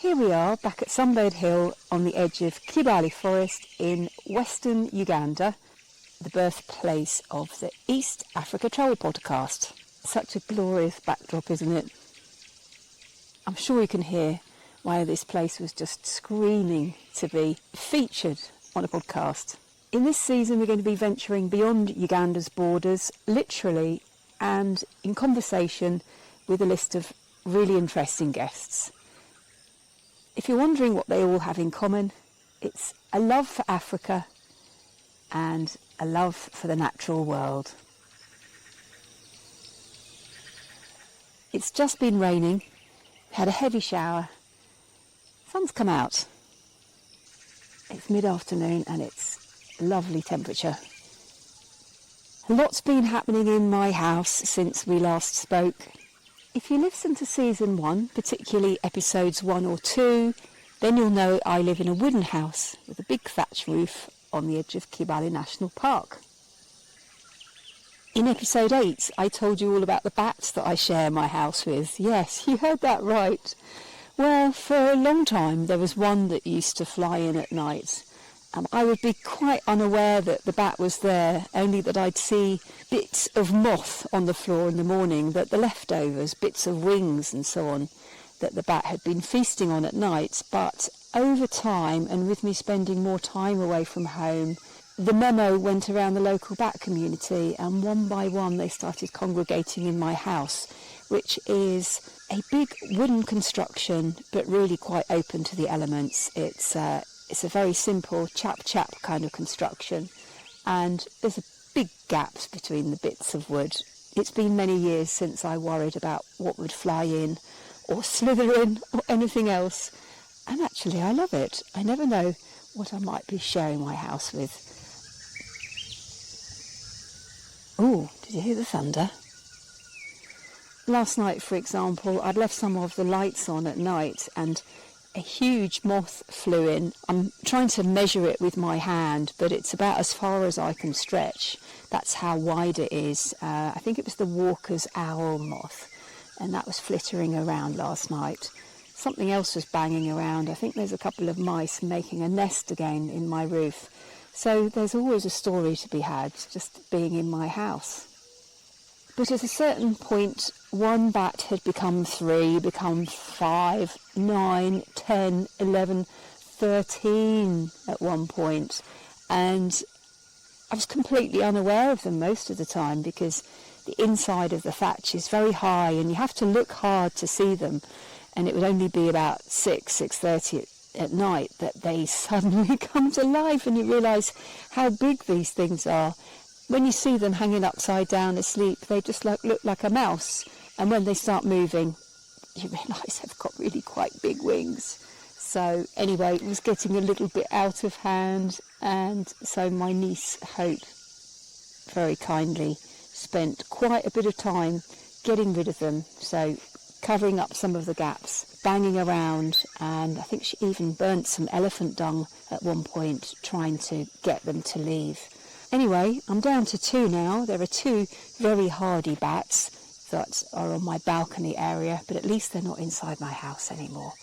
Here we are back at Sunbird Hill on the edge of Kibale Forest in western Uganda, the birthplace of the East Africa Travel Podcast. Such a glorious backdrop, isn't it? I'm sure you can hear why this place was just screaming to be featured on a podcast. In this season, we're going to be venturing beyond Uganda's borders, literally, and in conversation with a list of really interesting guests. If you're wondering what they all have in common, it's a love for Africa and a love for the natural world. It's just been raining, we had a heavy shower, sun's come out. It's mid-afternoon and it's lovely temperature. A lot's been happening in my house since we last spoke. If you listen to season 1, particularly episodes 1 or 2, then you'll know I live in a wooden house with a big thatch roof on the edge of Kibale National Park. In episode 8, I told you all about the bats that I share my house with. Yes, you heard that right. Well, for a long time there was one that used to fly in at night. I would be quite unaware that the bat was there, only that I'd see bits of moth on the floor in the morning, that the leftovers, bits of wings and so on, that the bat had been feasting on at night. But over time, and with me spending more time away from home, the memo went around the local bat community, and one by one they started congregating in my house, which is a big wooden construction, but really quite open to the elements. It's a very simple chap-chap kind of construction, and there's a big gaps between the bits of wood. It's been many years since I worried about what would fly in or slither in or anything else, and actually I love it. I never know what I might be sharing my house with. Oh, did you hear the thunder? Last night, for example, I'd left some of the lights on at night and a huge moth flew in. I'm trying to measure it with my hand, but it's about as far as I can stretch. That's how wide it is. I think it was the Walker's owl moth, and that was flittering around last night. Something else was banging around. I think there's a couple of mice making a nest again in my roof. So there's always a story to be had, just being in my house. But at a certain point, one bat had become 3, become 5, 9, 10, 11, 13 at one point. And I was completely unaware of them most of the time because the inside of the thatch is very high and you have to look hard to see them. And it would only be about 6:30 at night that they suddenly come to life and you realise how big these things are. When you see them hanging upside down asleep, they just look like a mouse. And when they start moving, you realise they've got really quite big wings. So anyway, it was getting a little bit out of hand. And so my niece, Hope, very kindly spent quite a bit of time getting rid of them. So covering up some of the gaps, banging around. And I think she even burnt some elephant dung at one point, trying to get them to leave. Anyway, I'm down to 2 now. There are 2 very hardy bats that are on my balcony area, but at least they're not inside my house anymore.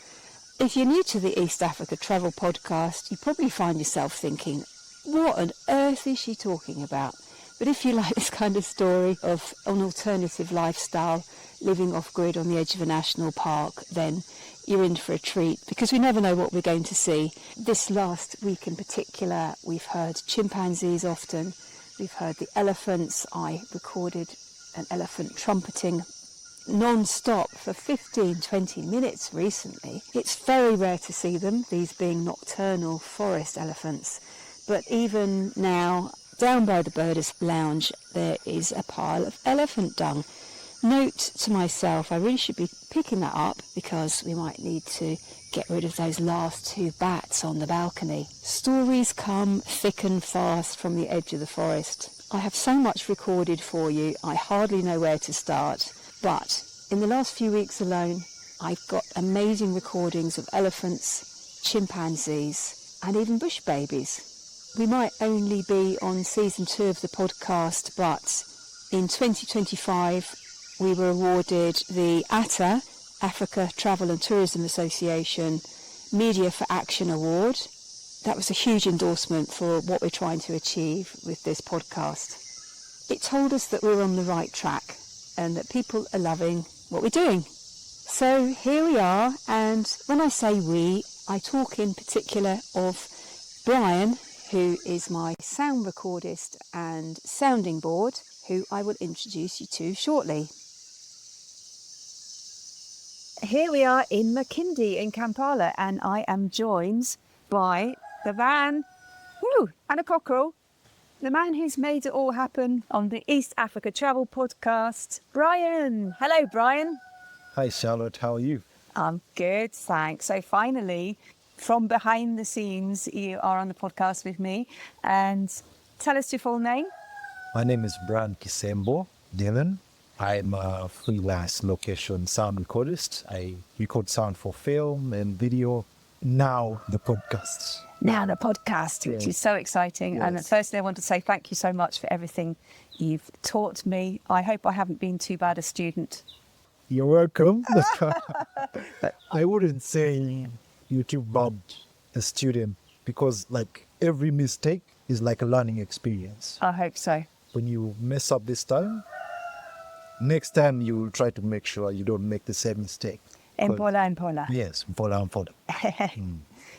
If you're new to the East Africa Travel Podcast, you probably find yourself thinking, what on earth is she talking about? But if you like this kind of story of an alternative lifestyle, living off-grid on the edge of a national park, then you're in for a treat, because we never know what we're going to see. This last week in particular, we've heard chimpanzees often, we've heard the elephants. I recorded an elephant trumpeting non-stop for 15-20 minutes recently. It's very rare to see them, these being nocturnal forest elephants. But even now, down by the birders' lounge, there is a pile of elephant dung. Note to myself, I really should be picking that up because we might need to get rid of those last 2 bats on the balcony. Stories come thick and fast from the edge of the forest. I have so much recorded for you, I hardly know where to start. But in the last few weeks alone, I've got amazing recordings of elephants, chimpanzees, and even bush babies. We might only be on season 2 of the podcast, but in 2025, we were awarded the ATTA, Africa Travel and Tourism Association Media for Action Award. That was a huge endorsement for what we're trying to achieve with this podcast. It told us that we're on the right track and that people are loving what we're doing. So here we are, and when I say we, I talk in particular of Bryan, who is my sound recordist and sounding board, who I will introduce you to shortly. Here we are in Makindye in Kampala, and I am joined by the man, and a cockerel, the man who's made it all happen on the East Africa Travel Podcast, Bryan. Hello, Bryan. Hi, Charlotte. How are you? I'm good, thanks. So finally, from behind the scenes, you are on the podcast with me. And tell us your full name. My name is Bryan Kisembo Delon. I'm a freelance location sound recordist. I record sound for film and video. Now the podcast. Which is so exciting. Yes. And firstly, I want to say thank you so much for everything you've taught me. I hope I haven't been too bad a student. You're welcome. I wouldn't say you're too bad a student, because like every mistake is like a learning experience. I hope so. When you mess up this time, next time you will try to make sure you don't make the same mistake. Mpola. Yes, mpola.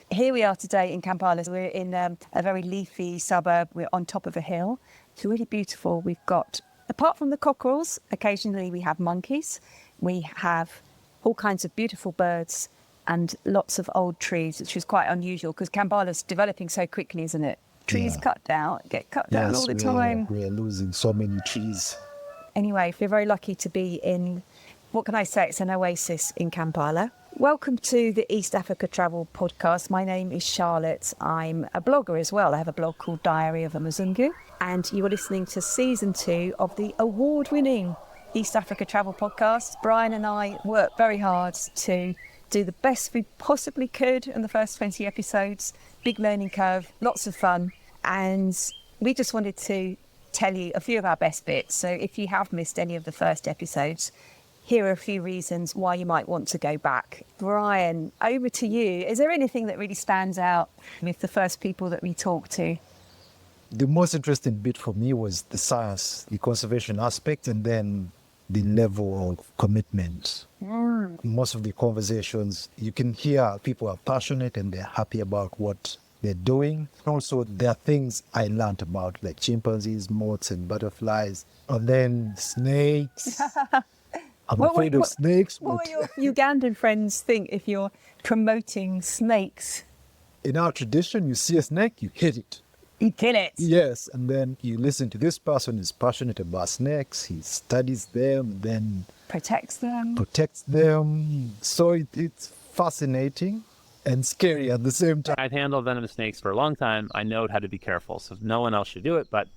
Here we are today in Kampala. We're in a very leafy suburb. We're on top of a hill. It's really beautiful. We've got, apart from the cockerels, occasionally we have monkeys. We have all kinds of beautiful birds and lots of old trees, which is quite unusual because Kampala's developing so quickly, isn't it? Trees get cut down all the time. We're losing so many trees. Anyway, we're very lucky to be in, what can I say, it's an oasis in Kampala. Welcome to the East Africa Travel Podcast. My name is Charlotte. I'm a blogger as well. I have a blog called Diary of a Muzungu. And you are listening to season 2 of the award-winning East Africa Travel Podcast. Bryan and I worked very hard to do the best we possibly could in the first 20 episodes. Big learning curve, lots of fun. And we just wanted to tell you a few of our best bits. So if you have missed any of the first episodes, here are a few reasons why you might want to go back. Bryan, over to you. Is there anything that really stands out with the first people that we talked to? The most interesting bit for me was the science, the conservation aspect, and then the level of commitment. Most of the conversations, you can hear people are passionate and they're happy about what they're doing. Also, there are things I learned about, like chimpanzees, moths, and butterflies, and then snakes. I'm afraid of snakes. What will your Ugandan friends think if you're promoting snakes? In our tradition, you see a snake, you hit it. You kill it. Yes, and then you listen to this person who's passionate about snakes. He studies them, then protects them. So it's fascinating and scary at the same time. I've handled venomous snakes for a long time. I know how to be careful, so no one else should do it, but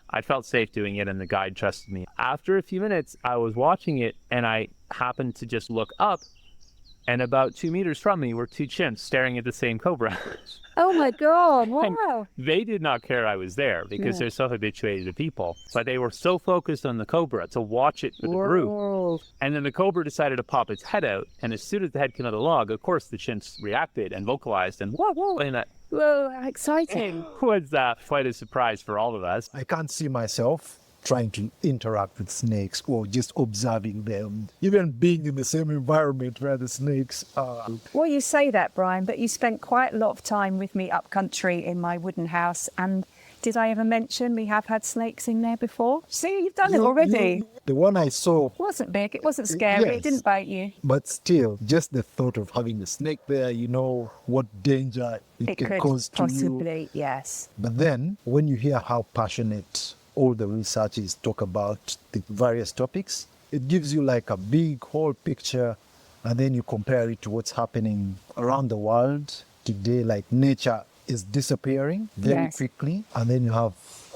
I felt safe doing it and the guide trusted me. After a few minutes, I was watching it and I happened to just look up, and about 2 meters from me were 2 chimps staring at the same cobra. Oh my God, wow. And they did not care I was there because they're so habituated to people. But they were so focused on the cobra to watch it with the group. And then the cobra decided to pop its head out. And as soon as the head came out of the log, of course, the chimps reacted and vocalized and whoa. And that how exciting. Was quite a surprise for all of us. I can't see myself trying to interact with snakes or just observing them, even being in the same environment where the snakes are. Well, you say that, Bryan, but you spent quite a lot of time with me up country in my wooden house. And did I ever mention we have had snakes in there before? See, you've done it already. The one I saw wasn't big, it wasn't scary, yes, it didn't bite you. But still, just the thought of having a snake there, you know what danger it can cause to possibly, you. Yes. But then, when you hear how passionate all the researchers talk about the various topics, it gives you like a big whole picture, and then you compare it to what's happening around the world today. Like nature is disappearing very quickly, and then you have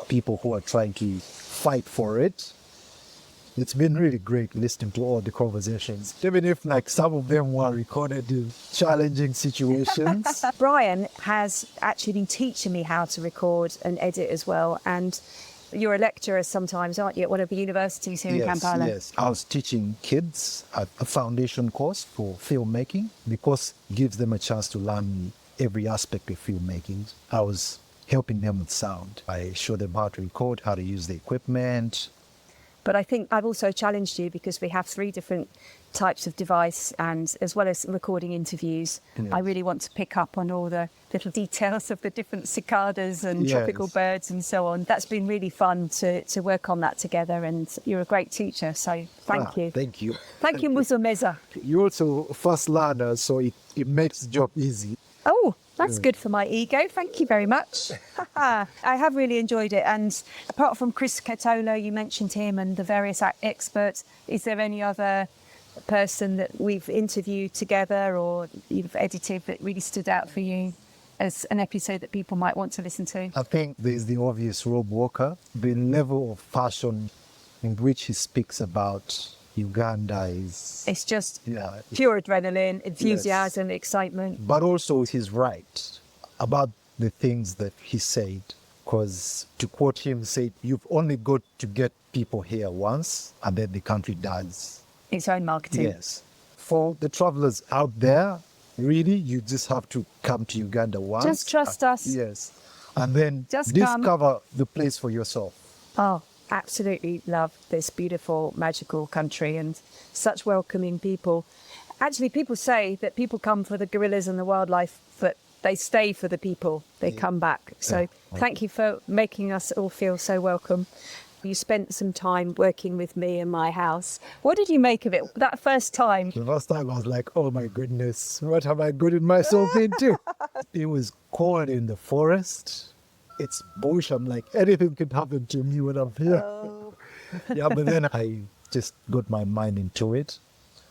people who are trying to fight for it. It's been really great listening to all the conversations, even if like some of them were recorded in challenging situations. Bryan has actually been teaching me how to record and edit as well, and You're a lecturer sometimes, aren't you, at one of the universities here in Kampala? Yes. I was teaching kids a foundation course for filmmaking because it gives them a chance to learn every aspect of filmmaking. I was helping them with sound. I showed them how to record, how to use the equipment. But I think I've also challenged you because we have 3 different types of device, and as well as recording interviews, Yes. I really want to pick up on all the little details of the different cicadas and tropical birds and so on. That's been really fun to work on that together, and you're a great teacher, so thank you. Thank you. Thank you, Muzumeza. You're also a first learner, so it makes the job easy. Oh, that's good for my ego. Thank you very much. I have really enjoyed it. And apart from Chris Katola, you mentioned him, and the various experts, is there any other person that we've interviewed together or you've edited that really stood out for you as an episode that people might want to listen to? I think there's the obvious Rob Walker. The level of passion in which he speaks about Uganda is... It's just pure adrenaline, enthusiasm, excitement. But also he's right about the things that he said. Because to quote him, said, you've only got to get people here once and then the country does its own marketing. Yes. For the travelers out there, really, you just have to come to Uganda once. Just trust us. Yes. And then just discover the place for yourself. Oh, absolutely love this beautiful, magical country and such welcoming people. Actually, people say that people come for the gorillas and the wildlife, but they stay for the people. They come back. So thank you for making us all feel so welcome. You spent some time working with me in my house. What did you make of it that first time? The first time I was like, oh my goodness, what have I gotten myself into? It was cold in the forest. It's bush. I'm like, anything could happen to me when I'm here. Oh. But then I just got my mind into it.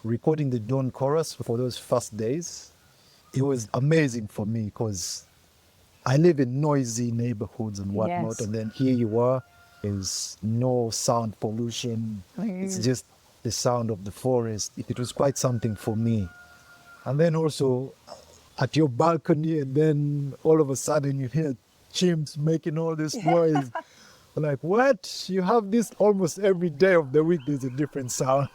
Recording the dawn chorus for those first days, it was amazing for me because I live in noisy neighborhoods and whatnot. Yes. And then here you are. There's no sound pollution. It's just the sound of the forest. It was quite something for me. And then also at your balcony, and then all of a sudden you hear chimps making all this noise. Like, what? You have this almost every day of the week, there's a different sound.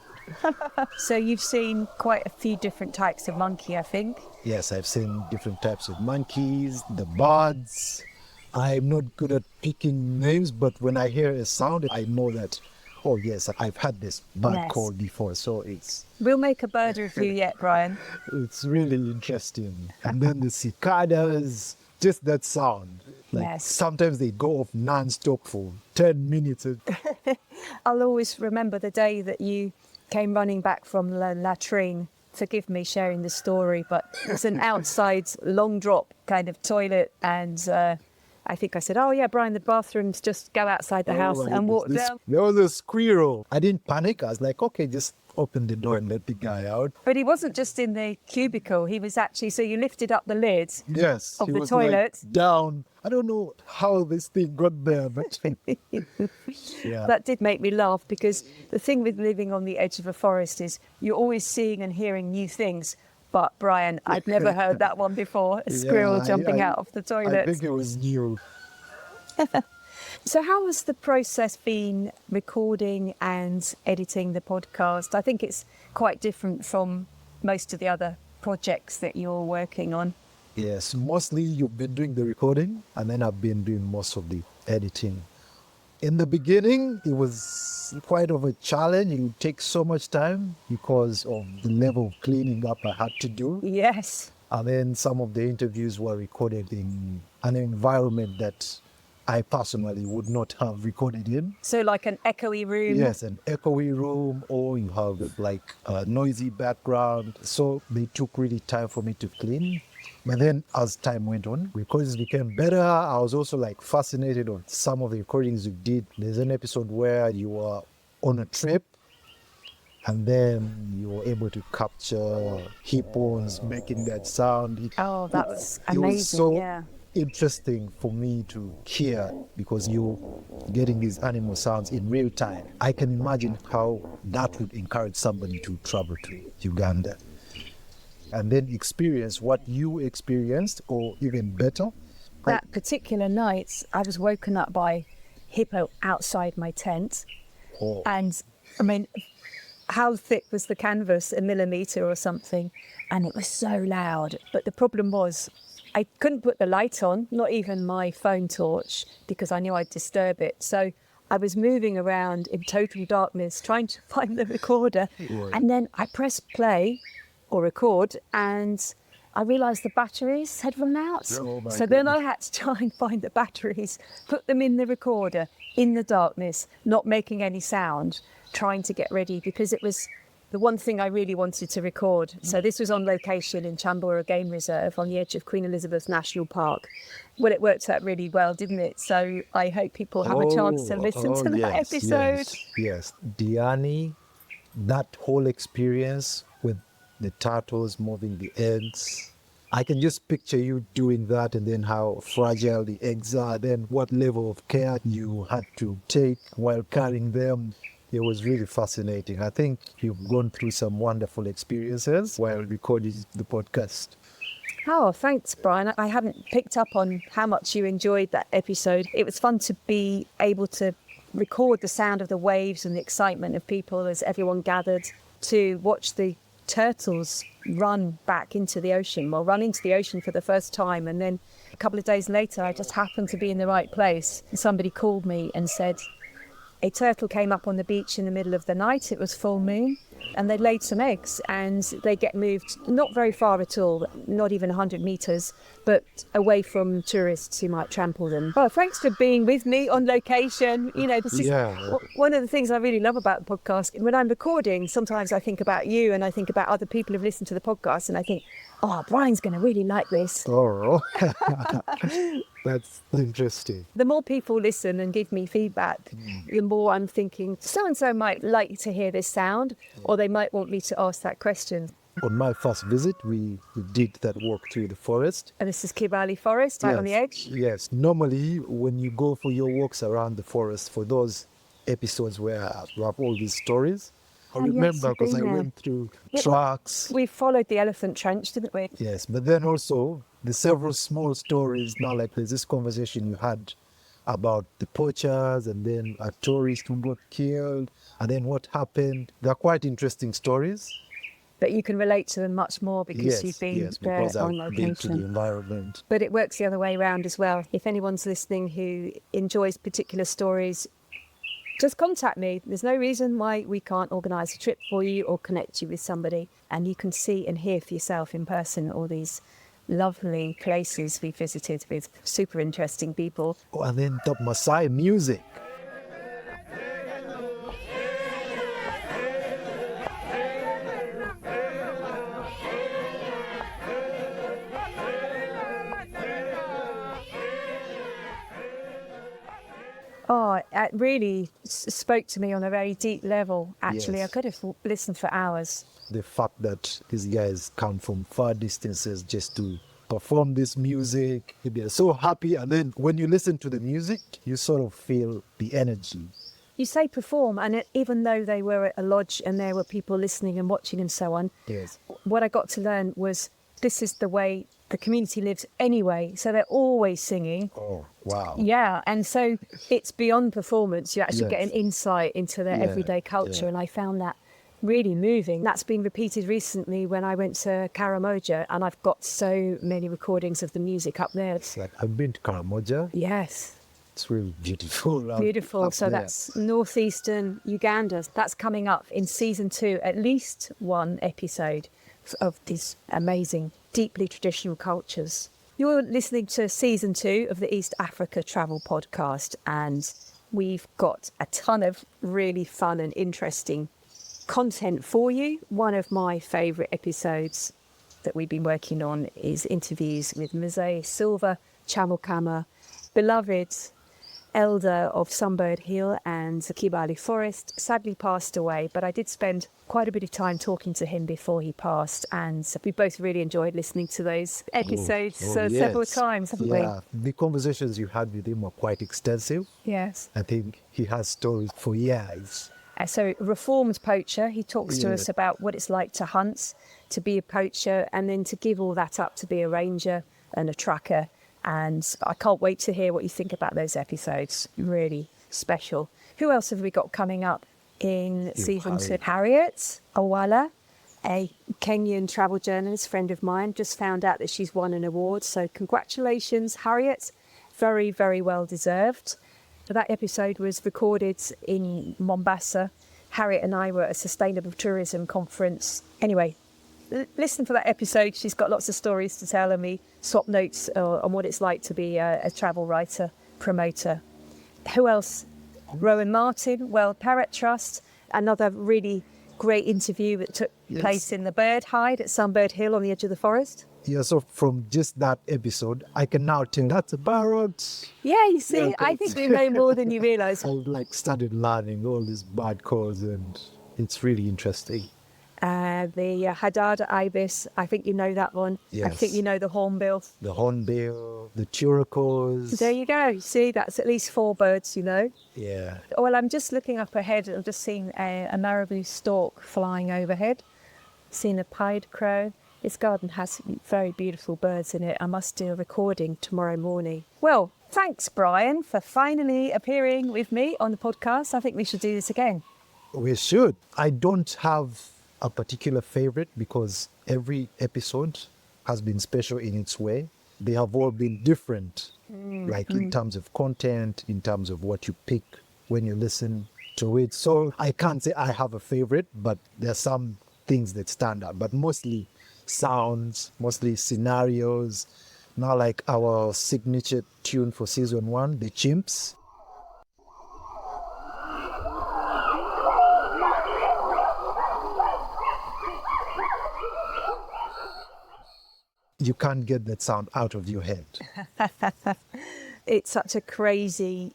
So you've seen quite a few different types of monkey, I think. Yes, I've seen different types of monkeys, the birds. I'm not good at picking names, but when I hear a sound, I know that, oh yes, I've had this bird call before. So we'll make a bird review yet, Bryan. It's really interesting. And then the cicadas, just that sound. Like sometimes they go off non-stop for 10 minutes. I'll always remember the day that you came running back from the latrine. Forgive me sharing the story, but it's an outside long drop kind of toilet, and I think I said, oh yeah, Bryan, the bathrooms, just go outside the house and walk down. There was a squirrel. I didn't panic. I was like, okay, just open the door and let the guy out. But he wasn't just in the cubicle. He was actually, so you lifted up the lid of the toilet. Like down. I don't know how this thing got there, but That did make me laugh, because the thing with living on the edge of a forest is you're always seeing and hearing new things. But Bryan, I'd never heard that one before, a squirrel jumping out of the toilet. I think it was new. So how has the process been recording and editing the podcast? I think it's quite different from most of the other projects that you're working on. Yes, mostly you've been doing the recording, and then I've been doing most of the editing. In the beginning, it was quite of a challenge. It would take so much time because of the level of cleaning up I had to do. Yes. And then some of the interviews were recorded in an environment that I personally would not have recorded in. So like an echoey room? Yes, an echoey room, or you have like a noisy background. So they took really time for me to clean. But then as time went on, recordings became better. I was also like fascinated on some of the recordings you did. There's an episode where you were on a trip and then you were able to capture hippos making that sound. Oh, that was amazing. It was so interesting for me to hear, because you're getting these animal sounds in real time. I can imagine how that would encourage somebody to travel to Uganda and then experience what you experienced, or even better. That particular night, I was woken up by hippo outside my tent. Oh. And I mean, how thick was the canvas? 1 millimetre or something. And it was so loud. But the problem was I couldn't put the light on, not even my phone torch, because I knew I'd disturb it. So I was moving around in total darkness, trying to find the recorder. Right. And then I pressed play or record, and I realised the batteries had run out. Oh, my so then I had to try and find the batteries, put them in the recorder, in the darkness, not making any sound, trying to get ready, because it was the one thing I really wanted to record. So this was on location in Chambora Game Reserve on the edge of Queen Elizabeth National Park. Well, it worked out really well, didn't it? So I hope people have a chance to listen to that episode. Yes. Diani, that whole experience with the turtles moving the eggs. I can just picture you doing that, and then how fragile the eggs are, then what level of care you had to take while carrying them. It was really fascinating. I think you've gone through some wonderful experiences while recording the podcast. Oh, thanks, Brian. I hadn't picked up on how much you enjoyed that episode. It was fun to be able to record the sound of the waves and the excitement of people as everyone gathered, to watch the turtles run back into the ocean, run into the ocean for the first time. And then a couple of days later, I just happened to be in the right place. And somebody called me and said, a turtle came up on the beach in the middle of the night. It was full moon, and they laid some eggs, and they get moved not very far at all, not even 100 metres, but away from tourists who might trample them. Well, thanks for being with me on location. You know, this is one of the things I really love about the podcast. When I'm recording, sometimes I think about you, and I think about other people who've listened to the podcast, and I think, oh, Brian's going to really like this. Oh, that's interesting. The more people listen and give me feedback, the more I'm thinking, so-and-so might like to hear this sound, or they might want me to ask that question. On my first visit, we did that walk through the forest. And this is Kibale Forest, right on the edge? Yes. Normally, when you go for your walks around the forest, for those episodes where you have all these stories, I remember because I went through tracks. We followed the elephant trench, didn't we? Yes, but then also the several small stories. Now, like there's this conversation you had about the poachers, and then a tourist who got killed, and then what happened. They're quite interesting stories. But you can relate to them much more because you've been there because on I've location. been to the environment. But it works the other way around as well. If anyone's listening who enjoys particular stories, just contact me. There's no reason why we can't organise a trip for you or connect you with somebody, and you can see and hear for yourself in person all these lovely places we visited with super interesting people. Oh, and then top Maasai music. Oh, it really spoke to me on a very deep level, actually. Yes. I could have listened for hours. The fact that these guys come from far distances just to perform this music, they're so happy. And then when you listen to the music, you sort of feel the energy. You say perform, and even though they were at a lodge and there were people listening and watching and so on, Yes. what I got to learn was this is the way the community lives anyway. So they're always singing. Oh, wow. Yeah, and so it's beyond performance. You actually get an insight into their Yeah, everyday culture, yeah. and I found that really moving. That's been repeated recently when I went to Karamoja, and I've got so many recordings of the music up there. It's like, I've been to Karamoja. Yes. It's really beautiful. Beautiful. Up So there. that's northeastern Uganda. That's coming up in season 2, at least one episode of these amazing, deeply traditional cultures. You're listening to season 2 of the East Africa Travel Podcast, and we've got a ton of really fun and interesting content for you. One of my favourite episodes that we've been working on is interviews with Mzee Silva Chamukama, beloved elder of Sunbird Hill and Kibale Forest, sadly passed away, but I did spend quite a bit of time talking to him before he passed, and we both really enjoyed listening to those episodes several times, haven't we? Yeah, the conversations you had with him were quite extensive. Yes. I think he has stories for years. So reformed poacher, he talks to us about what it's like to hunt, to be a poacher, and then to give all that up to be a ranger and a tracker. And I can't wait to hear what you think about those episodes. Really special. Who else have we got coming up in season 2? Harriet. Harriet Awala, a Kenyan travel journalist, friend of mine, just found out that she's won an award. So congratulations, Harriet. Very, very well deserved. That episode was recorded in Mombasa. Harriet and I were at a sustainable tourism conference. Anyway, listen for that episode. She's got lots of stories to tell, and we swap notes on what it's like to be a travel writer, promoter. Who else? Rowan Martin, World Parrot Trust, another really great interview that took place in the bird hide at Sunbird Hill on the edge of the forest. Yeah, so from just that episode, I can now tell that's a parrot. Yeah, you see, I think we know more than you realise. I started learning all these bird calls, and it's really interesting. The Hadada ibis, I think you know that one. I Yes. think you know the hornbill. The hornbill, the turquoise. There you go. See, that's at least 4 birds, you know. Yeah. Well, I'm just looking up ahead. I've just seen a marabou stork flying overhead. Seen a pied crow. This garden has very beautiful birds in it. I must do a recording tomorrow morning. Well, thanks, Bryan, for finally appearing with me on the podcast. I think we should do this again. We should. I don't have a particular favorite because every episode has been special in its way. They have all been different, like in terms of content, in terms of what you pick when you listen to it. So I can't say I have a favorite, but there are some things that stand out, but mostly sounds, mostly scenarios. Now, like our signature tune for season 1, the chimps. You can't get that sound out of your head. It's such a crazy,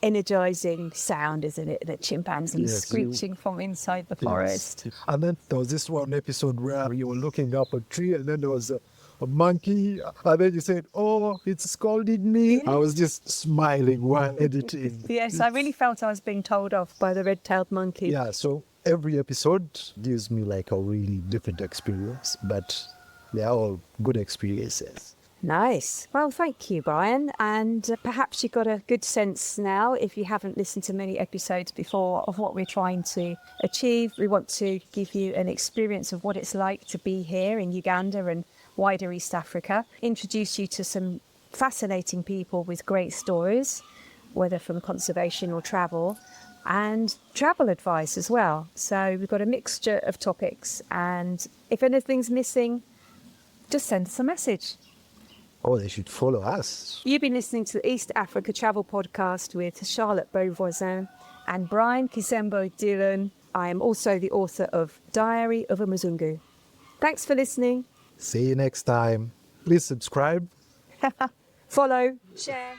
energizing sound, isn't it? The chimpanzees Yes, screeching from inside the forest. Yes. And then there was this one episode where you were looking up a tree, and then there was a monkey, and then you said, "Oh, it's scolded me." I was just smiling while editing. Yes, I really felt I was being told off by the red-tailed monkey. Yeah, so every episode gives me like a really different experience, but they're all good experiences. Nice. Well, thank you, Bryan. And perhaps you've got a good sense now, if you haven't listened to many episodes before, of what we're trying to achieve. We want to give you an experience of what it's like to be here in Uganda and wider East Africa, introduce you to some fascinating people with great stories, whether from conservation or travel, and travel advice as well. So we've got a mixture of topics, and if anything's missing, just send us a message. Oh, they should follow us. You've been listening to the East Africa Travel Podcast with Charlotte Beauvoisin and Bryan Kisembo Delon. I am also the author of Diary of a Muzungu. Thanks for listening. See you next time. Please subscribe. Follow, share.